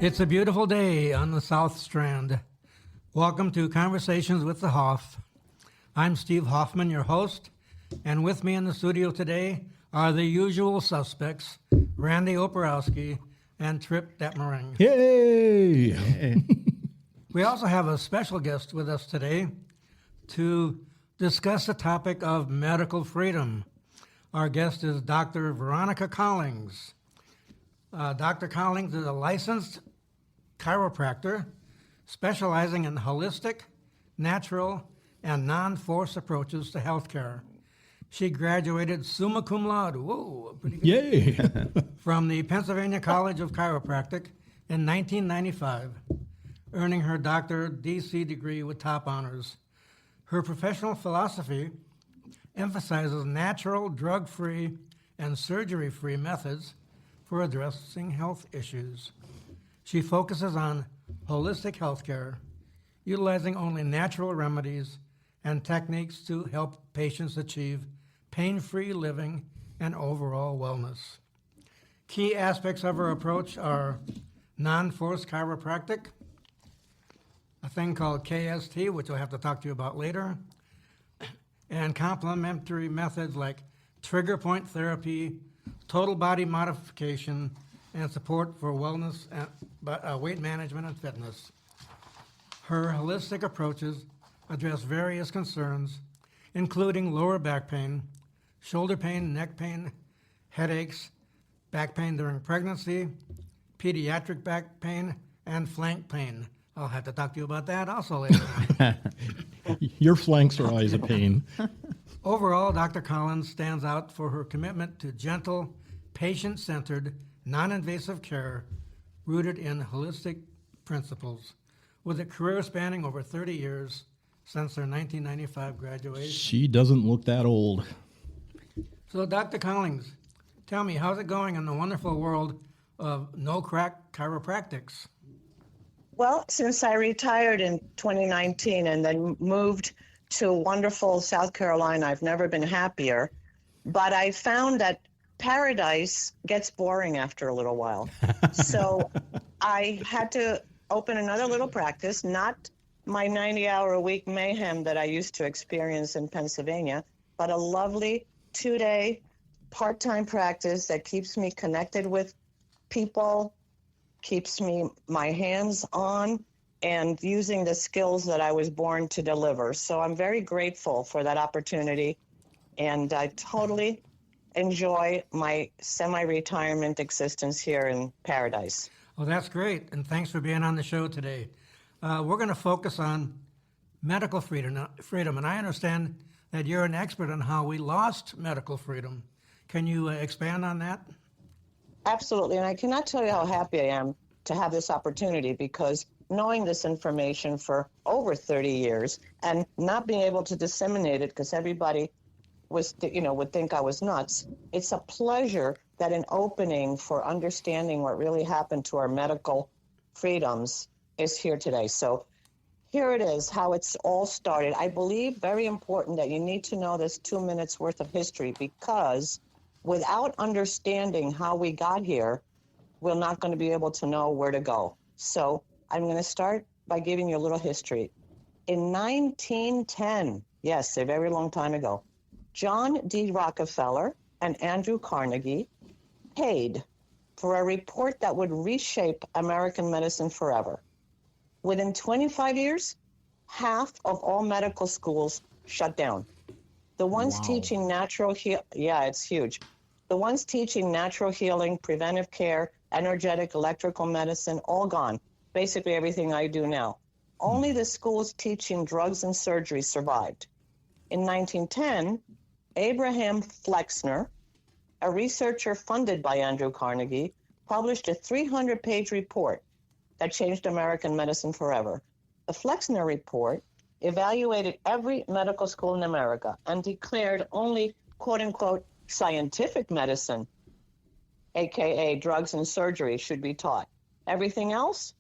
It's a beautiful day on the South Strand. Welcome to Conversations with the Hoff. I'm Steve Hoffman, your host, and with me in the studio today are the usual suspects, Randy Oporowski and Trip Detmering. Yay! We also have a special guest with us today to discuss the topic of medical freedom. Our guest is Dr. Veronica Collings. Dr. Collings is a licensed chiropractor specializing in holistic, natural, and non-force approaches to healthcare. She graduated summa cum laude, whoa, pretty good, Yay! from the Pennsylvania College of Chiropractic in 1995, earning her Dr. D.C. degree with top honors. Her professional philosophy emphasizes natural, drug-free, and surgery-free methods for addressing health issues. She focuses on holistic healthcare, utilizing only natural remedies and techniques to help patients achieve pain-free living and overall wellness. Key aspects of her approach are non-force chiropractic, a thing called KST, which I'll have to talk to you about later, and complementary methods like trigger point therapy, total body modification, and support for wellness, and weight management, and fitness. Her holistic approaches address various concerns, including lower back pain, shoulder pain, neck pain, headaches, back pain during pregnancy, pediatric back pain, and flank pain. I'll have to talk to you about that also later on. Your flanks are always a pain. Overall, Dr. Collins stands out for her commitment to gentle, patient-centered, non-invasive care rooted in holistic principles, with a career spanning over 30 years since her 1995 graduation. She doesn't look that old. So, Dr. Collins, tell me, how's it going in the wonderful world of no-crack chiropractics? Well, since I retired in 2019 and then moved to wonderful South Carolina, I've never been happier. But I found that paradise gets boring after a little while. So I had to open another little practice, not my 90-hour-a-week mayhem that I used to experience in Pennsylvania, but a lovely 2-day part-time practice that keeps me connected with people, keeps me my hands on, and using the skills that I was born to deliver. So I'm very grateful for that opportunity, and I totally enjoy my semi-retirement existence here in Paradise. Well, that's great, and thanks for being on the show today. We're going to focus on medical freedom, and I understand that you're an expert on how we lost medical freedom. Can you expand on that? Absolutely, and I cannot tell you how happy I am to have this opportunity, because knowing this information for over 30 years and not being able to disseminate it because everybody would think I was nuts. It's a pleasure that an opening for understanding what really happened to our medical freedoms is here today. So here it is, how it's all started. I believe very important that you need to know this 2 minutes worth of history, because without understanding how we got here, we're not going to be able to know where to go. So I'm going to start by giving you a little history. In 1910, yes, a very long time ago, John D. Rockefeller and Andrew Carnegie paid for a report that would reshape American medicine forever. Within 25 years, half of all medical schools shut down. The ones teaching natural it's huge. The ones teaching natural healing, preventive care, energetic, electrical medicine, all gone. Basically everything I do now. Only the schools teaching drugs and surgery survived. In 1910, Abraham Flexner, a researcher funded by Andrew Carnegie, published a 300-page report that changed American medicine forever. The Flexner report evaluated every medical school in America and declared only, quote-unquote, scientific medicine, aka drugs and surgery, should be taught. Everything else,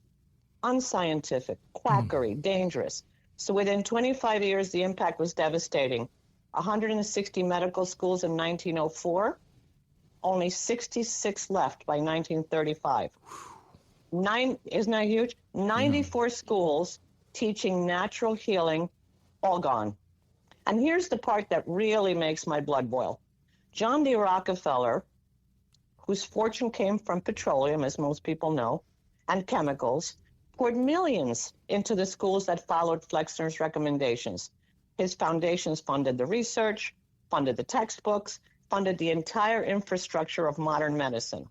unscientific, quackery, dangerous. So within 25 years, the impact was devastating. 160 medical schools in 1904, only 66 left by 1935. Isn't that huge? 94 schools teaching natural healing, all gone. And here's the part that really makes my blood boil. John D. Rockefeller, whose fortune came from petroleum, as most people know, and chemicals, poured millions into the schools that followed Flexner's recommendations. His foundations funded the research, funded the textbooks, funded the entire infrastructure of modern medicine.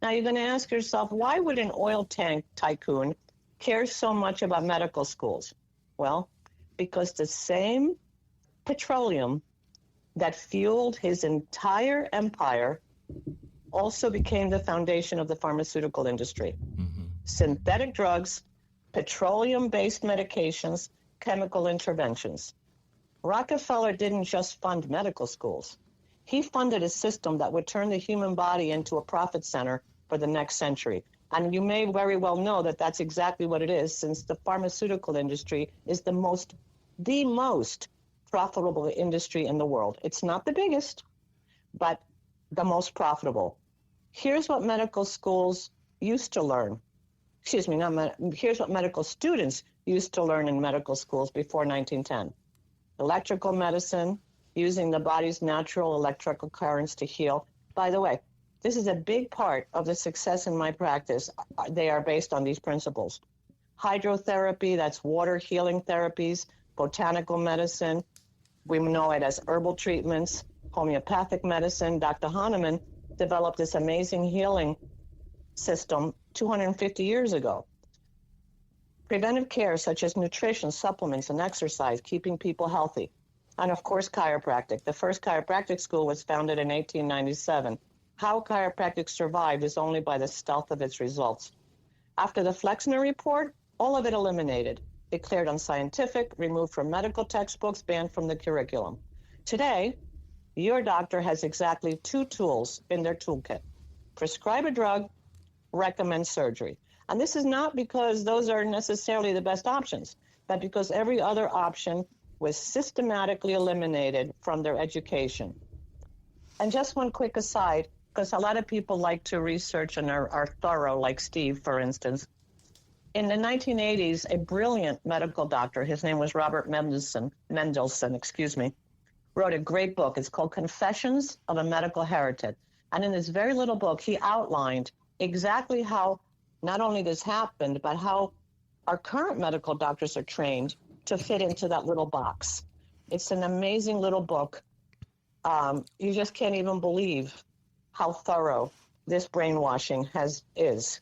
Now you're going to ask yourself, why would an oil tank tycoon care so much about medical schools? Well, because the same petroleum that fueled his entire empire also became the foundation of the pharmaceutical industry. Mm-hmm. Synthetic drugs, petroleum-based medications, chemical interventions. Rockefeller didn't just fund medical schools. He funded a system that would turn the human body into a profit center for the next century. And you may very well know that that's exactly what it is, since the pharmaceutical industry is the most profitable industry in the world. It's not the biggest, but the most profitable. Here's what medical schools used to learn. Here's what medical students used to learn in medical schools before 1910. Electrical medicine, using the body's natural electrical currents to heal. By the way, this is a big part of the success in my practice. They are based on these principles. Hydrotherapy, that's water healing therapies, botanical medicine, we know it as herbal treatments, homeopathic medicine. Dr. Hahnemann developed this amazing healing system 250 years ago. Preventive care such as nutrition, supplements, and exercise, keeping people healthy. And of course, chiropractic. The first chiropractic school was founded in 1897. How chiropractic survived is only by the stealth of its results. After the Flexner report, all of it eliminated, declared unscientific, removed from medical textbooks, banned from the curriculum. Today, your doctor has exactly two tools in their toolkit: prescribe a drug, recommend surgery. And this is not because those are necessarily the best options, but because every other option was systematically eliminated from their education. And just one quick aside, because a lot of people like to research and are thorough, like Steve, for instance. In the 1980s, a brilliant medical doctor, his name was Robert Mendelssohn, wrote a great book. It's called Confessions of a Medical Heretic. And in this very little book, he outlined exactly how not only this happened, but how our current medical doctors are trained to fit into that little box. It's an amazing little book. You just can't even believe how thorough this brainwashing is.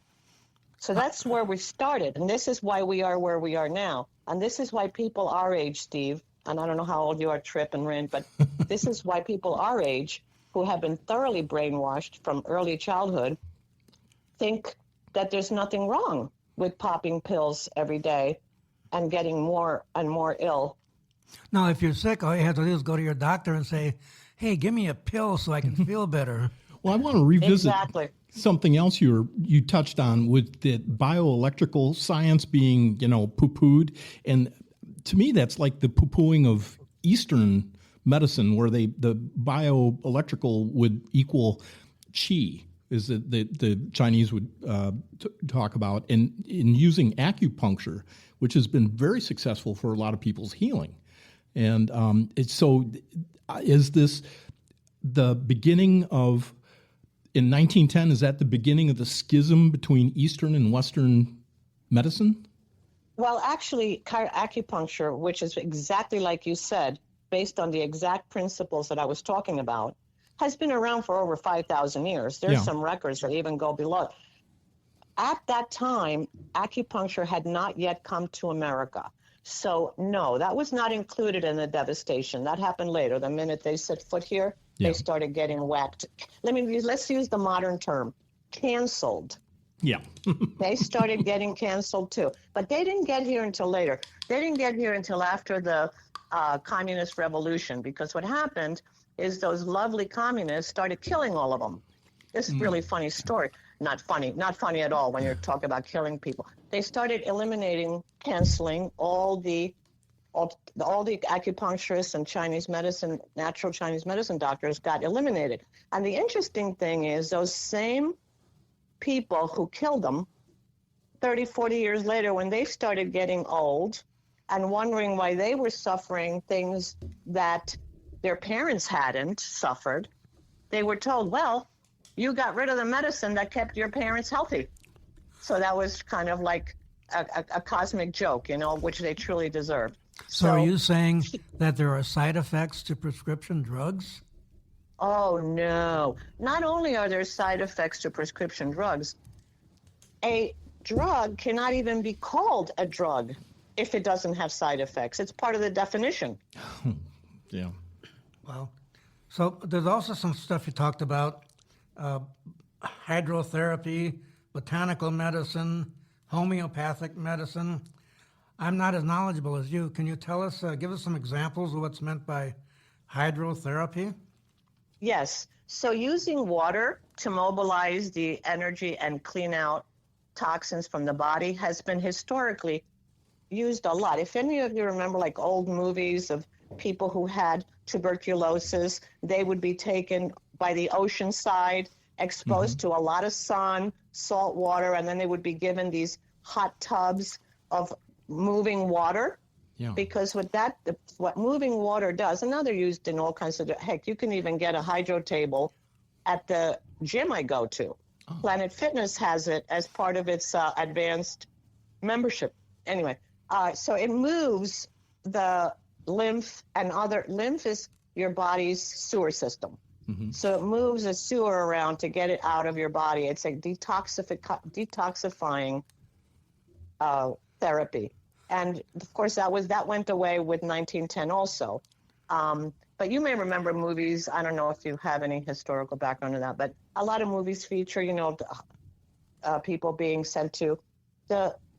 So that's where we started, and this is why we are where we are now. And this is why people our age, Steve, and I don't know how old you are, Tripp and Rand, but this is why people our age, who have been thoroughly brainwashed from early childhood, think that there's nothing wrong with popping pills every day and getting more and more ill. Now, if you're sick, all you have to do is go to your doctor and say, hey, give me a pill so I can feel better. Well, I want to revisit Exactly. something else you touched on with the bioelectrical science being, poo-pooed. And to me, that's like the poo-pooing of Eastern medicine, where the bioelectrical would equal qi, is that the Chinese would talk about, and in using acupuncture, which has been very successful for a lot of people's healing. And is this the beginning of, in 1910, is that the beginning of the schism between Eastern and Western medicine? Well, actually, acupuncture, which is exactly like you said, based on the exact principles that I was talking about, has been around for over 5,000 years. There's some records that even go below. At that time, acupuncture had not yet come to America. So, no, that was not included in the devastation. That happened later. The minute they set foot here, they started getting whacked. Let's use the modern term, canceled. Yeah. They started getting canceled too. But they didn't get here until later. They didn't get here until after the communist revolution, because what happened is those lovely communists started killing all of them. This is a really funny story. Not funny at all when you're talking about killing people. They started eliminating, canceling all the acupuncturists and Chinese medicine, natural Chinese medicine doctors got eliminated. And the interesting thing is those same people who killed them 30, 40 years later, when they started getting old and wondering why they were suffering things that their parents hadn't suffered, they were told, well, you got rid of the medicine that kept your parents healthy. So that was kind of like a cosmic joke, which they truly deserved. So are you saying that there are side effects to prescription drugs? Oh, no. Not only are there side effects to prescription drugs, a drug cannot even be called a drug if it doesn't have side effects. It's part of the definition. Yeah. Well, so there's also some stuff you talked about, hydrotherapy, botanical medicine, homeopathic medicine. I'm not as knowledgeable as you. Can you tell us, give us some examples of what's meant by hydrotherapy? Yes. So using water to mobilize the energy and clean out toxins from the body has been historically used a lot. If any of you remember like old movies of people who had tuberculosis, they would be taken by the ocean side, exposed to a lot of sun, salt water, and then they would be given these hot tubs of moving water. Yeah. Because what moving water does, and now they're used in all kinds of, heck, you can even get a hydro table at the gym I go to. Oh. Planet Fitness has it as part of its advanced membership. Anyway, so it moves the lymph lymph is your body's sewer system. Mm-hmm. So it moves the sewer around to get it out of your body. It's a detoxifying therapy. And of course, that went away with 1910 also. But you may remember movies. I don't know if you have any historical background in that, but a lot of movies feature, people being sent to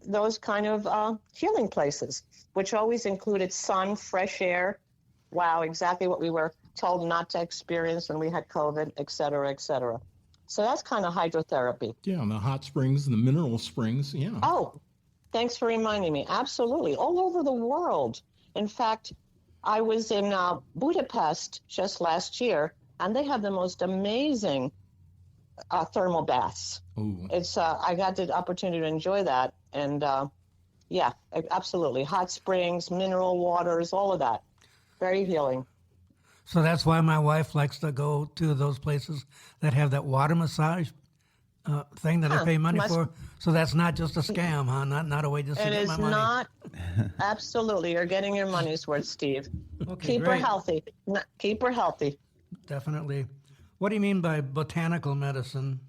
those kind of healing places, which always included sun, fresh air. Wow, exactly what we were told not to experience when we had COVID, et cetera, et cetera. So that's kind of hydrotherapy. Yeah, and the hot springs and the mineral springs, yeah. Oh, thanks for reminding me. Absolutely. All over the world. In fact, I was in Budapest just last year, and they have the most amazing thermal baths. Ooh. I got the opportunity to enjoy that. And yeah, absolutely. Hot springs, mineral waters, all of that. Very healing. So that's why my wife likes to go to those places that have that water massage thing that I pay money for. So that's not just a scam, huh? Not a way just to get my money. It is not. Absolutely. You're getting your money's worth, Steve. Okay, Keep great. her healthy. Keep her healthy. Definitely. What do you mean by botanical medicine?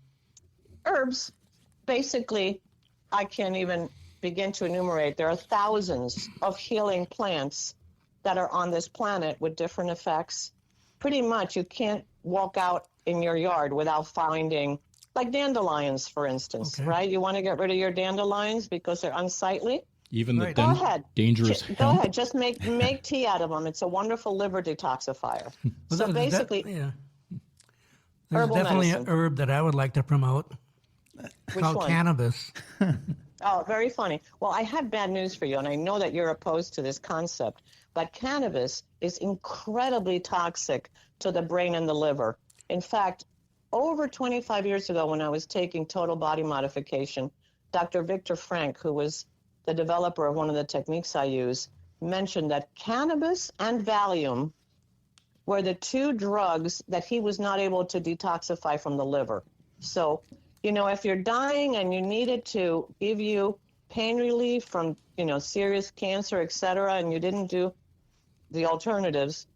Herbs. Basically, I can't even begin to enumerate. There are thousands of healing plants that are on this planet with different effects. Pretty much you can't walk out in your yard without finding, like dandelions, for instance, right? You want to get rid of your dandelions because they're unsightly? Even the Go ahead. dangerous Go ahead. Just make tea out of them. It's a wonderful liver detoxifier. So basically, There's herbal definitely medicine. an herb that I would like to promote. Which called one? Cannabis. Oh, very funny. Well, I have bad news for you, and I know that you're opposed to this concept, but cannabis is incredibly toxic to the brain and the liver. In fact, over 25 years ago when I was taking total body modification, Dr. Viktor Frank, who was the developer of one of the techniques I use, mentioned that cannabis and Valium were the two drugs that he was not able to detoxify from the liver. So, if you're dying and you needed to give you pain relief from, serious cancer, et cetera, and you didn't do the alternatives,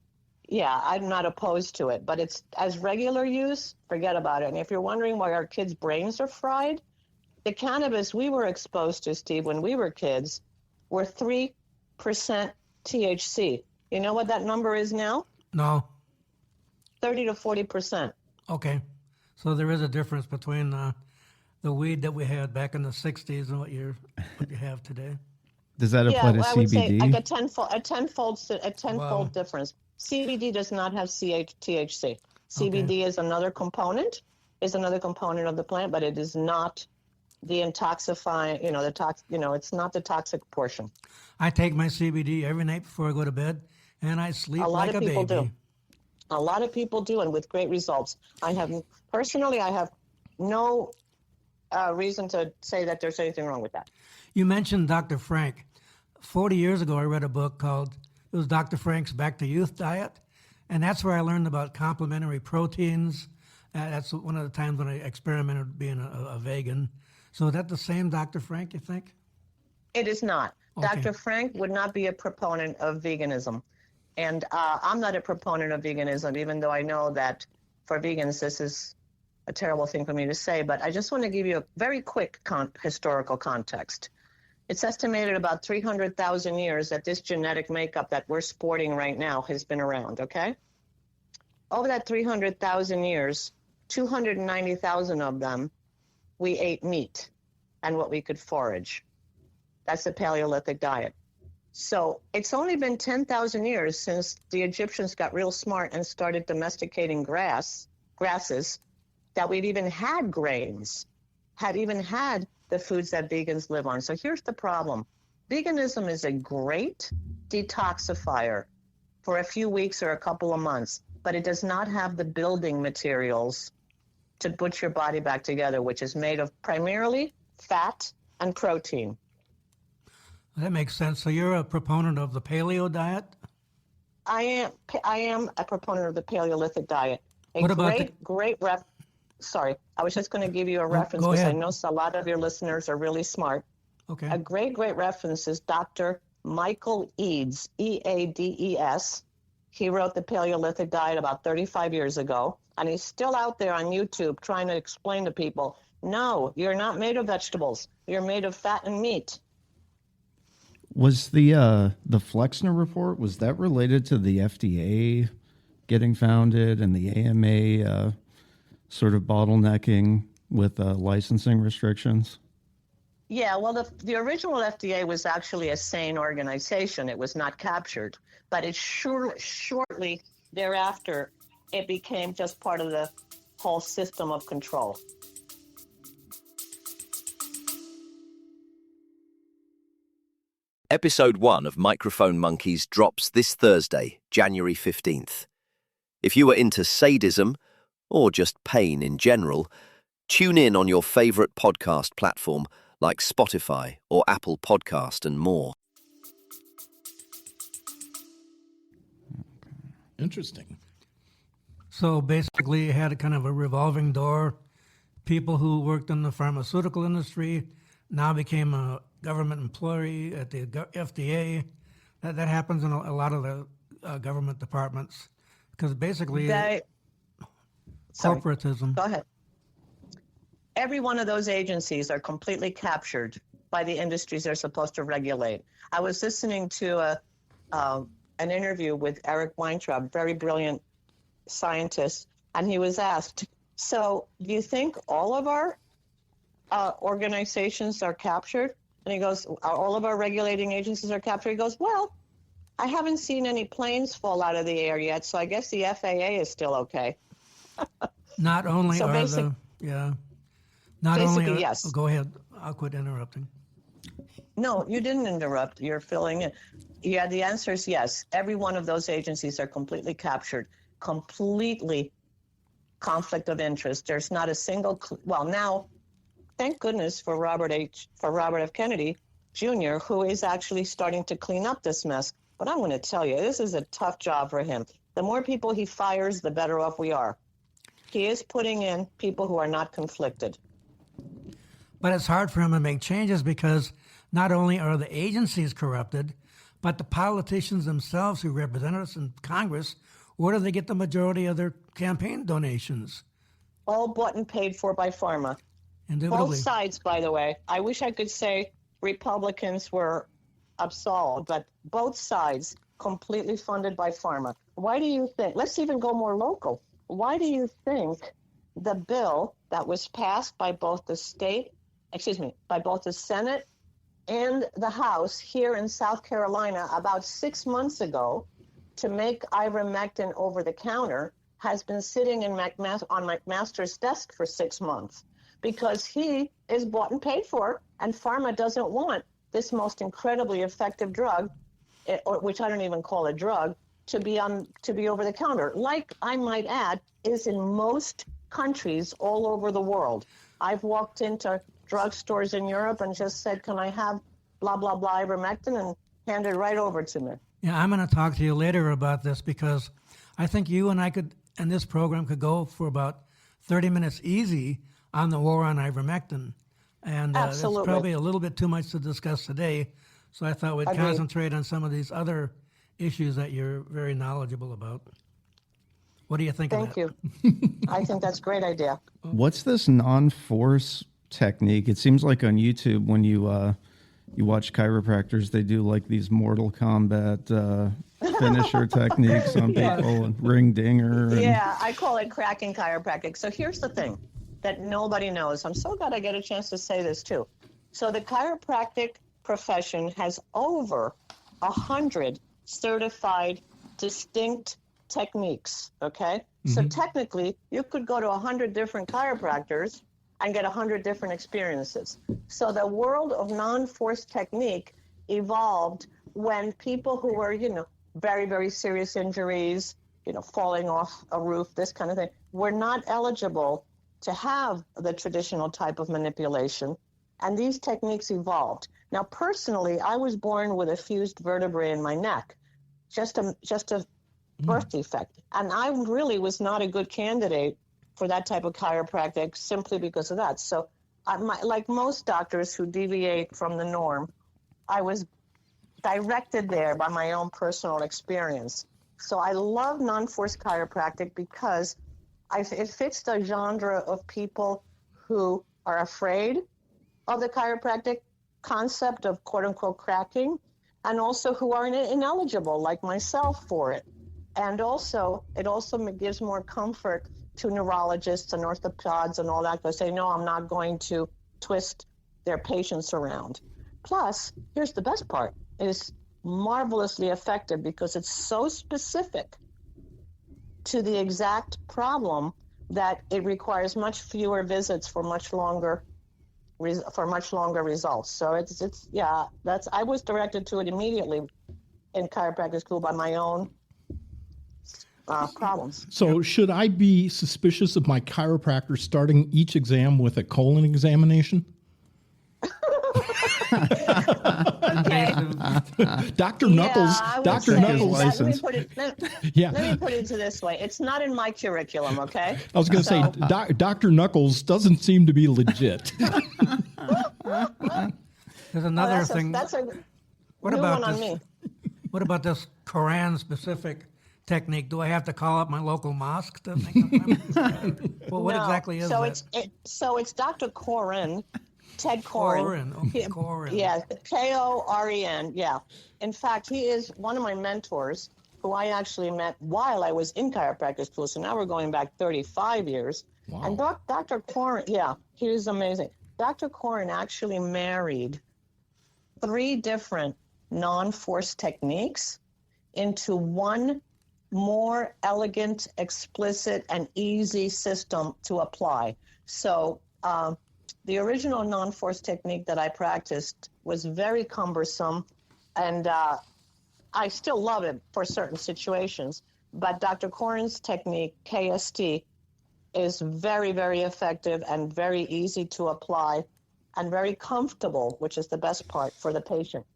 yeah, I'm not opposed to it. But it's as regular use, forget about it. And if you're wondering why our kids' brains are fried, the cannabis we were exposed to, Steve, when we were kids, were 3% THC. You know what that number is now? No. 30 to 40%. Okay. So there is a difference between the weed that we had back in the 60s and what you have today. Does that apply to I would say CBD? like a tenfold difference. CBD does not have THC. CBD is another component of the plant, but it is not the intoxifying, it's not the toxic portion. I take my CBD every night before I go to bed, and I sleep like a baby. A lot of people do, and with great results. I have no reason to say that there's anything wrong with that. You mentioned Dr. Frank. 40 years ago, I read a book called, it was Dr. Frank's Back to Youth Diet. And that's where I learned about complementary proteins. That's one of the times when I experimented being a vegan. So is that the same Dr. Frank, you think? It is not. Okay. Dr. Frank would not be a proponent of veganism. And I'm not a proponent of veganism, even though I know that for vegans, this is a terrible thing for me to say. But I just want to give you a very quick historical context. It's estimated about 300,000 years that this genetic makeup that we're sporting right now has been around, okay? Over that 300,000 years, 290,000 of them, we ate meat and what we could forage. That's the Paleolithic diet. So it's only been 10,000 years since the Egyptians got real smart and started domesticating grasses, that we've even had grains, had even had the foods that vegans live on. So here's the problem. Veganism is a great detoxifier for a few weeks or a couple of months, but it does not have the building materials to put your body back together, which is made of primarily fat and protein. That makes sense. So you're a proponent of the paleo diet? I am a proponent of the Paleolithic diet. What about Sorry, I was just going to give you a reference go because I ahead. know a lot of your listeners are really smart. Okay. A great reference is Dr. Michael Eades, E-A-D-E-S. He wrote the Paleolithic diet about 35 years ago, and he's still out there on YouTube trying to explain to people, no, you're not made of vegetables. You're made of fat and meat. Was the Flexner report, was that related to the FDA getting founded and the AMA sort of bottlenecking with licensing restrictions? Yeah, well, the original FDA was actually a sane organization. It was not captured, but it shortly thereafter, it became just part of the whole system of control. Episode 1 of Microphone Monkeys drops this Thursday, January 15th. If you are into sadism, or just pain in general, tune in on your favorite podcast platform like Spotify or Apple Podcast and more. Interesting. So basically, you had a kind of a revolving door. People who worked in the pharmaceutical industry now became a government employee at the FDA. That happens in a lot of the government departments because basically corporatism. Go ahead. Every one of those agencies are completely captured by the industries they're supposed to regulate. I was listening to an interview with Eric Weintraub, very brilliant scientist, and he was asked, so do you think all of our organizations are captured? And he goes, all of our regulating agencies are captured? He goes, well, I haven't seen any planes fall out of the air yet, so I guess the FAA is still okay. Not only So are basic- not only basically, are, yes. Go ahead. I'll quit interrupting. No, you didn't interrupt. You're filling in. Yeah, the answer is yes. Every one of those agencies are completely captured, completely conflict of interest. There's not a single, well, now, thank goodness for Robert F. Kennedy Jr., who is actually starting to clean up this mess. But I'm going to tell you, this is a tough job for him. The more people he fires, the better off we are. He is putting in people who are not conflicted. But it's hard for him to make changes because not only are the agencies corrupted, but the politicians themselves who represent us in Congress, where do they get the majority of their campaign donations? All bought and paid for by pharma. Indubitably. Both sides, by the way. I wish I could say Republicans were absolved, but both sides completely funded by pharma. Why do you think, let's even go more local. Why do you think the bill that was passed by both the Senate and the House here in South Carolina about 6 months ago to make ivermectin over the counter has been sitting on McMaster's desk for 6 months because he is bought and paid for, and pharma doesn't want this most incredibly effective drug, which I don't even call a drug, to be over the counter. Like I might add, is in most countries all over the world. I've walked into drugstores in Europe and just said, can I have blah, blah, blah ivermectin, and handed right over to me. Yeah, I'm going to talk to you later about this because I think you and I could, and this program could go for about 30 minutes easy on the war on ivermectin. And it's Absolutely. probably a little bit too much to discuss today. So I thought we'd Agreed. concentrate on some of these other issues that you're very knowledgeable about. What do you think Thank of that? you. I think that's a great idea. What's this non-force technique? It seems like on YouTube when you watch chiropractors, they do like these Mortal Kombat finisher techniques on people and ring dinger. And Yeah, I call it cracking chiropractic. So here's the thing that nobody knows. I'm so glad I get a chance to say this too. So the chiropractic profession has over 100 certified distinct techniques, okay? So technically, you could go to 100 different chiropractors and get 100 different experiences. So the world of non-force technique evolved when people who were, very, very serious injuries, falling off a roof, this kind of thing, were not eligible to have the traditional type of manipulation. And these techniques evolved. Now, personally, I was born with a fused vertebrae in my neck, just a birth defect. And I really was not a good candidate for that type of chiropractic simply because of that. So, like most doctors who deviate from the norm, I was directed there by my own personal experience. So I love non-force chiropractic because it fits the genre of people who are afraid of the chiropractic concept of quote-unquote cracking, and also who are ineligible, like myself, for it. And also, it also gives more comfort to neurologists and orthopods and all that, because they know I'm not going to twist their patients around. Plus, here's the best part. It is marvelously effective because it's so specific to the exact problem that it requires much fewer visits for much longer results. So I was directed to it immediately in chiropractic school by my own problems. So should I be suspicious of my chiropractor starting each exam with a colon examination? Okay. Dr. Knuckles, Dr. Knuckles. Let me license. put it this way. It's not in my curriculum, okay? I was going to say, Dr. Knuckles doesn't seem to be legit. There's another thing. That's a What new about one on this? me. What about this Quran-specific technique? Do I have to call up my local mosque to make them? Well, what No. exactly is so that? It's Dr. Koren, Ted Koren. Koren. Okay, Koren. Yeah, Koren. Yeah. In fact, he is one of my mentors who I actually met while I was in chiropractic school. So now we're going back 35 years. Wow. And Dr. Koren, yeah, he is amazing. Dr. Koren actually married 3 different non-force techniques into one more elegant, explicit, and easy system to apply. So the original non-force technique that I practiced was very cumbersome, and I still love it for certain situations. But Dr. Koren's technique, KST, is very, very effective and very easy to apply and very comfortable, which is the best part for the patient.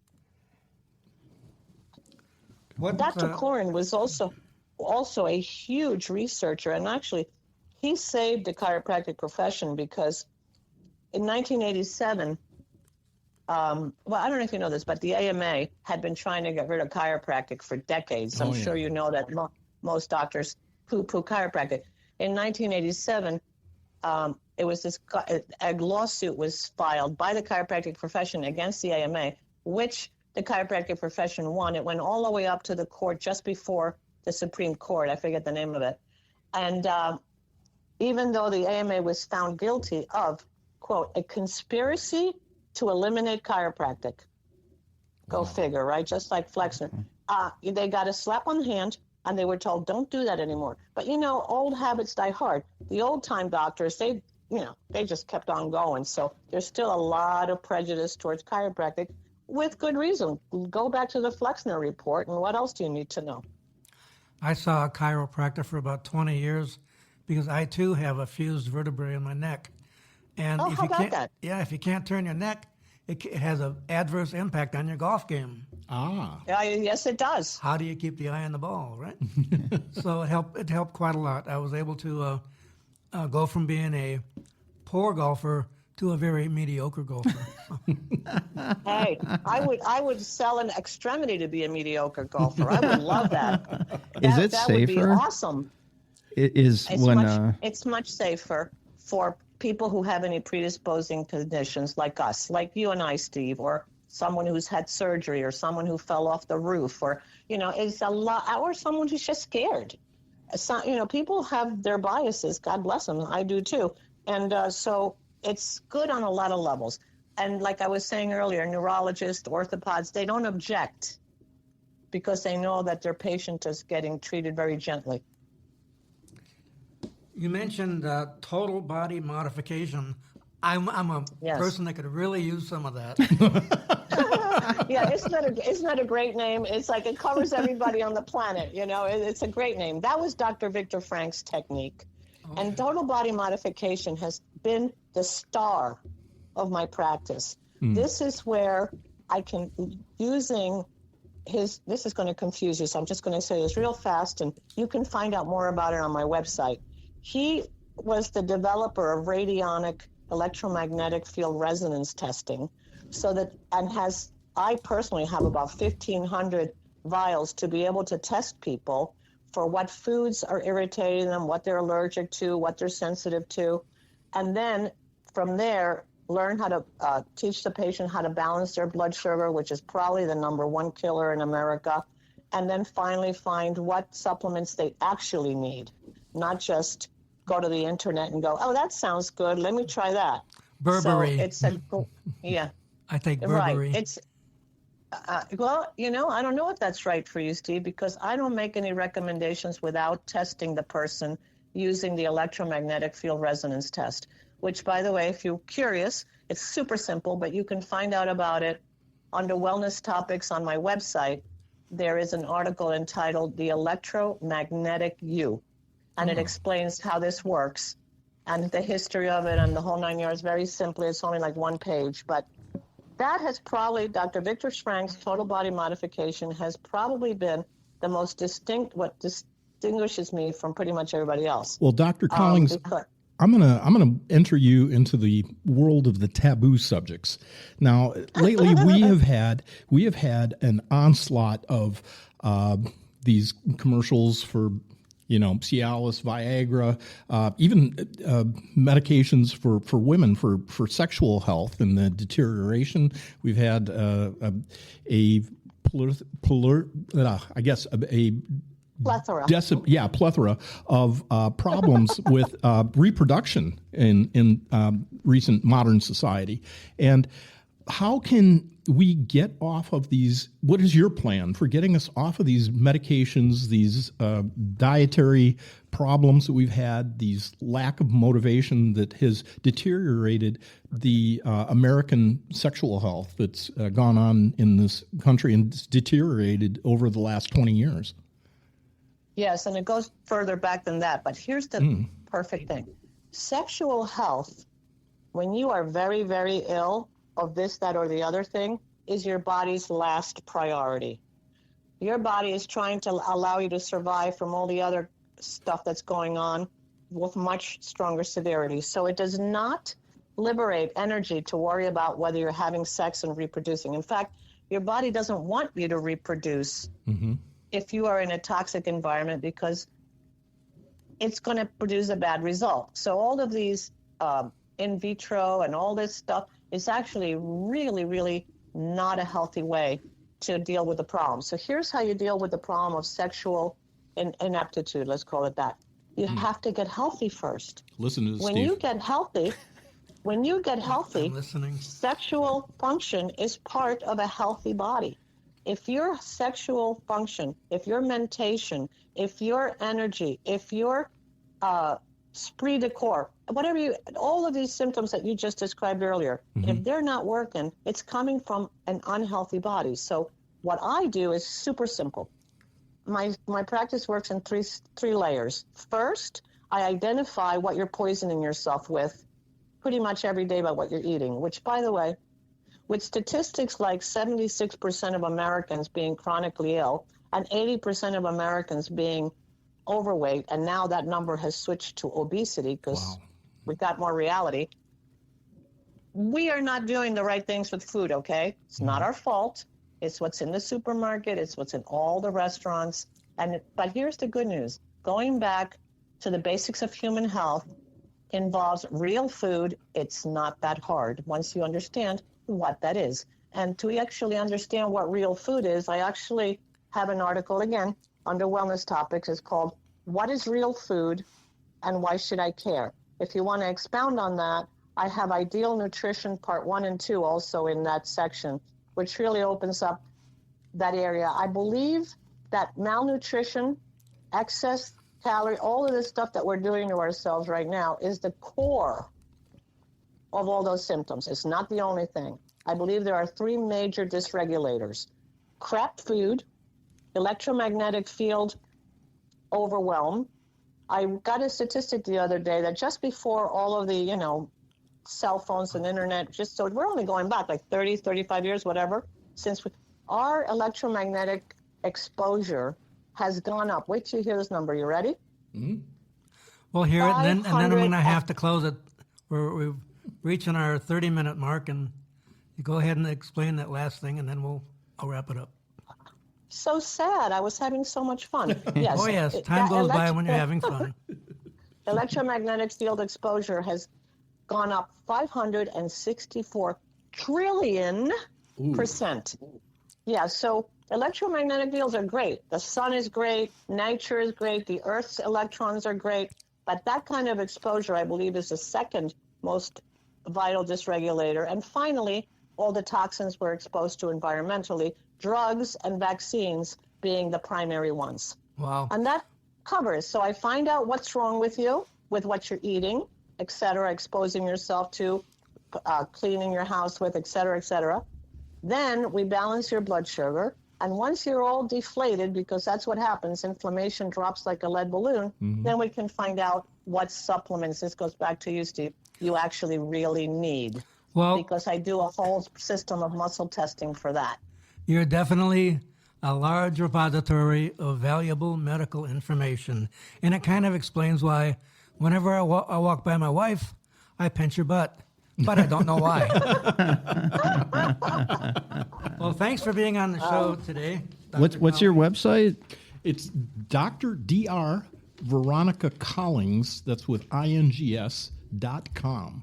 Dr. Koren was also a huge researcher, and actually he saved the chiropractic profession because in 1987, well, I don't know if you know this, but the AMA had been trying to get rid of chiropractic for decades. I'm sure you know that most doctors poo-poo chiropractic. In 1987, it was a lawsuit was filed by the chiropractic profession against the AMA, which the chiropractic profession won. It went all the way up to the court just before the Supreme Court. I forget the name of it. And even though the AMA was found guilty of, quote, a conspiracy to eliminate chiropractic. Go figure, right? Just like Flexner. They got a slap on the hand, and they were told, don't do that anymore. But, old habits die hard. The old-time doctors, they just kept on going. So there's still a lot of prejudice towards chiropractic with good reason. Go back to the Flexner report, and what else do you need to know? I saw a chiropractor for about 20 years because I, too, have a fused vertebrae in my neck. And Oh, if how you about can't, that? yeah, if you can't turn your neck, it has an adverse impact on your golf game. Ah. Yes, it does. How do you keep the eye on the ball, right? So it helped quite a lot. I was able to go from being a poor golfer to a very mediocre golfer. Hey, I would sell an extremity to be a mediocre golfer. I would love that. Is it that would be safer? awesome. It is It's when it's much safer for people who have any predisposing conditions like us, like you and I, Steve, or someone who's had surgery, or someone who fell off the roof, or it's a lot, or someone who's just scared. So, people have their biases. God bless them. I do too. And so it's good on a lot of levels. And like I was saying earlier, neurologists, orthopods, they don't object because they know that their patient is getting treated very gently. You mentioned total body modification. I'm a Yes. person that could really use some of that. Yeah, isn't that a great name? It's like it covers everybody on the planet. It's a great name. That was Dr. Viktor Frank's technique. Okay. And total body modification has been the star of my practice. This is where I can, using this is going to confuse you, so I'm just going to say this real fast, and you can find out more about it on my website. He was the developer of radionic electromagnetic field resonance testing, I personally have about 1,500 vials to be able to test people for what foods are irritating them, what they're allergic to, what they're sensitive to, and then from there, learn how to teach the patient how to balance their blood sugar, which is probably the #1 killer in America, and then finally find what supplements they actually need, not just go to the internet and go, oh, that sounds good, let me try that. Burberry. So yeah. I take Burberry. Right. It's well, I don't know if that's right for you, Steve, because I don't make any recommendations without testing the person using the electromagnetic field resonance test, which, by the way, if you're curious, it's super simple, but you can find out about it under wellness topics on my website. There is an article entitled The Electromagnetic You, and it explains how this works and the history of it and the whole 9 yards. Very simply, it's only like one page, but that has probably, Dr. Viktor Frank's total body modification has probably been the most what distinguishes me from pretty much everybody else. Well, Dr. Collings, I'm gonna enter you into the world of the taboo subjects. Now, lately we have had an onslaught of these commercials for Cialis, Viagra, even medications for women for sexual health and the deterioration. We've had plethora of problems with reproduction in recent modern society. And how can we get off of these? What is your plan for getting us off of these medications, these dietary problems that we've had, these lack of motivation that has deteriorated the American sexual health that's gone on in this country and it's deteriorated over the last 20 years? Yes, and it goes further back than that, but here's the perfect thing. Sexual health, when you are very, very ill of this, that, or the other thing, is your body's last priority. Your body is trying to allow you to survive from all the other stuff that's going on with much stronger severity. So it does not liberate energy to worry about whether you're having sex and reproducing. In fact, your body doesn't want you to reproduce if you are in a toxic environment, because it's going to produce a bad result. So all of these in vitro and all this stuff is actually really, really not a healthy way to deal with the problem. So here's how you deal with the problem of sexual inaptitude, let's call it that. You have to get healthy first. Listen to this, When Steve. you get healthy, I'm listening. sexual function is part of a healthy body. If your sexual function, if your mentation, if your energy, if your esprit de corps, all of these symptoms that you just described earlier, if they're not working, it's coming from an unhealthy body. So what I do is super simple. My practice works in three layers. First, I identify what you're poisoning yourself with, pretty much every day by what you're eating, which, by the way, with statistics like 76% of Americans being chronically ill and 80% of Americans being overweight, and now that number has switched to obesity because we've got more reality, we are not doing the right things with food, okay? It's not our fault. It's what's in the supermarket. It's what's in all the restaurants. But here's the good news. Going back to the basics of human health involves real food. It's not that hard once you understand what that is. And to actually understand what real food is, I actually have an article, again, under wellness topics. It's called What is Real Food and Why Should I Care? If you want to expound on that, I have Ideal Nutrition Part 1 and 2 also in that section, which really opens up that area. I believe that malnutrition, excess calorie, all of this stuff that we're doing to ourselves right now is the core of all those symptoms. It's not the only thing. I believe there are 3 major dysregulators: crap food, electromagnetic field overwhelm. I got a statistic the other day that just before all of the, cell phones and internet, just so we're only going back like 30, 35 years, whatever, since our electromagnetic exposure has gone up. Wait till you hear this number. You ready? Mm-hmm. We'll hear it, and then I'm going to have to close it. We're reaching our 30-minute mark, and you go ahead and explain that last thing, and then I'll wrap it up. So sad. I was having so much fun. Yes. Oh, yes. Time goes by when you're having fun. Electromagnetic field exposure has gone up 564 trillion %. Yeah, so electromagnetic fields are great. The sun is great. Nature is great. The Earth's electrons are great. But that kind of exposure, I believe, is the second most vital dysregulator. And finally, all the toxins we're exposed to environmentally, drugs and vaccines being the primary ones. Wow. And that covers. So I find out what's wrong with you, with what you're eating, et cetera, exposing yourself to, cleaning your house with, et cetera, et cetera. Then we balance your blood sugar. And once you're all deflated, because that's what happens, inflammation drops like a lead balloon, then we can find out what supplements, this goes back to you, Steve, you actually really need. Well, because I do a whole system of muscle testing for that. You're definitely a large repository of valuable medical information. And it kind of explains why whenever I walk by my wife, I pinch her butt. But I don't know why. Well, thanks for being on the show today. What's your website? It's Dr. Veronica Collings, that's with ings.com.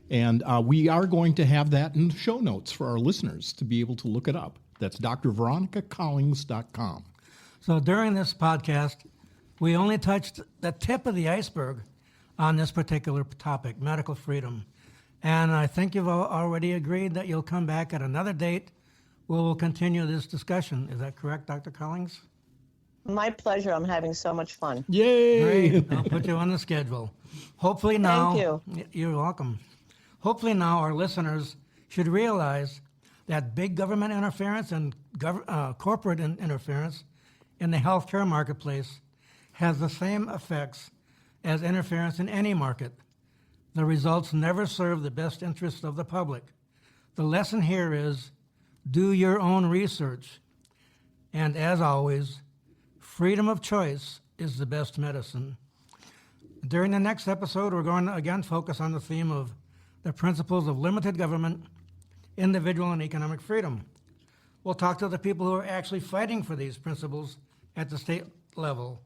And we are going to have that in the show notes for our listeners to be able to look it up. That's drveronicacallings.com. So during this podcast, we only touched the tip of the iceberg on this particular topic, medical freedom. And I think you've already agreed that you'll come back at another date where we'll continue this discussion. Is that correct, Dr. Collings? My pleasure. I'm having so much fun. Yay! Great. I'll put you on the schedule. Hopefully now... Thank you. You're welcome. Hopefully now our listeners should realize that big government interference and corporate interference in the healthcare marketplace has the same effects as interference in any market. The results never serve the best interests of the public. The lesson here is do your own research. And as always, freedom of choice is the best medicine. During the next episode, we're going to again focus on the theme of the principles of limited government, individual and economic freedom. We'll talk to the people who are actually fighting for these principles at the state level.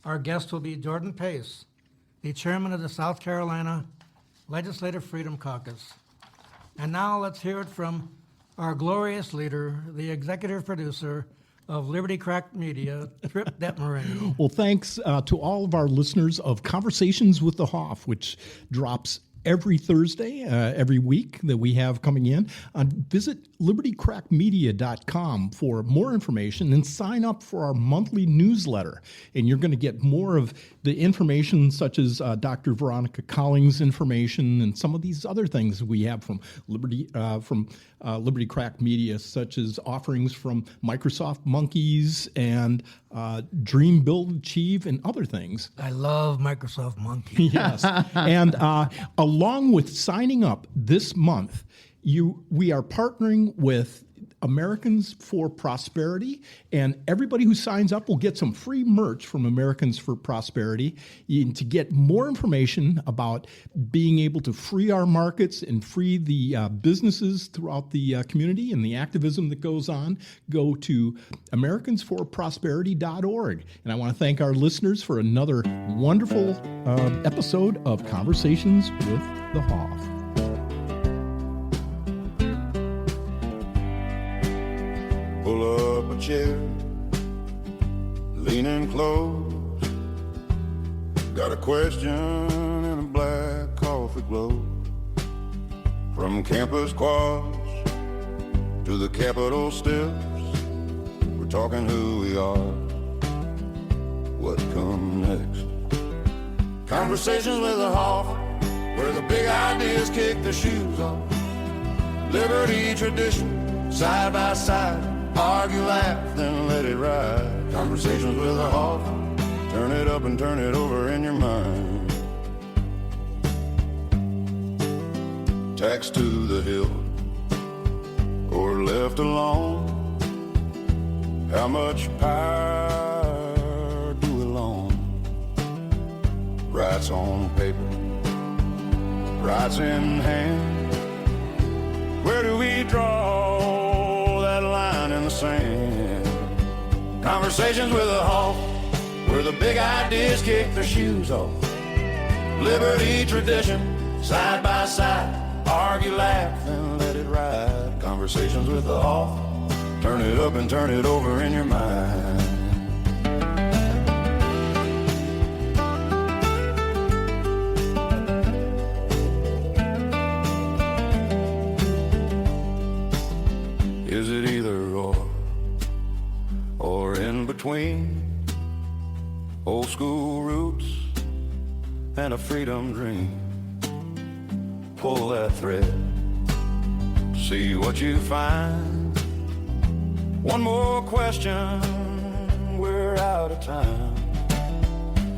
Our guest will be Jordan Pace, the chairman of the South Carolina Legislative Freedom Caucus. And now let's hear it from our glorious leader, the executive producer of Liberty Cracked Media, Trip Detmarini. Well, thanks to all of our listeners of Conversations with the Hoff, which drops every Thursday, every week that we have coming in. Visit libertycrackmedia.com for more information and sign up for our monthly newsletter. And you're going to get more of the information such as Dr. Veronica Collings information and some of these other things we have from Liberty Crack Media, such as offerings from Microsoft Monkeys and Dream, Build, Achieve, and other things. I love Microsoft Monkey. Yes. And along with signing up this month, we are partnering with Americans for Prosperity, and everybody who signs up will get some free merch from Americans for Prosperity. To get more information about being able to free our markets and free the businesses throughout the community and the activism that goes on, go to americansforprosperity.org. And I want to thank our listeners for another wonderful episode of Conversations with the Hoff. Pull up a chair, leaning close. Got a question in a black coffee glow. From campus quads to the Capitol steps, we're talking who we are, what comes next. Conversations with a Hoff, where the big ideas kick the shoes off. Liberty, tradition, side by side. Argue, laugh, then let it ride. Conversations with a Hoff. Turn it up and turn it over in your mind. Tax to the hill or left alone. How much power do we loan? Rights on paper, rights in hand. Where do we draw that line in the sand? Conversations with a Hoff, where the big ideas kick their shoes off. Liberty, tradition, side by side. Argue, laugh, and let it ride. Conversations with a Hoff. Turn it up and turn it over in your mind. Is it either or in between? Old school roots and a freedom dream. Pull that thread, see what you find. One more question, we're out of time.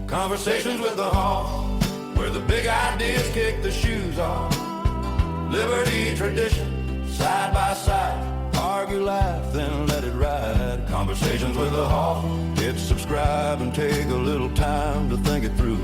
Conversations with the Hoff, where the big ideas kick the shoes off. Liberty, tradition, side by side. Argue, laugh, then let it ride. Conversations with the Hoff. Hit subscribe and take a little time to think it through.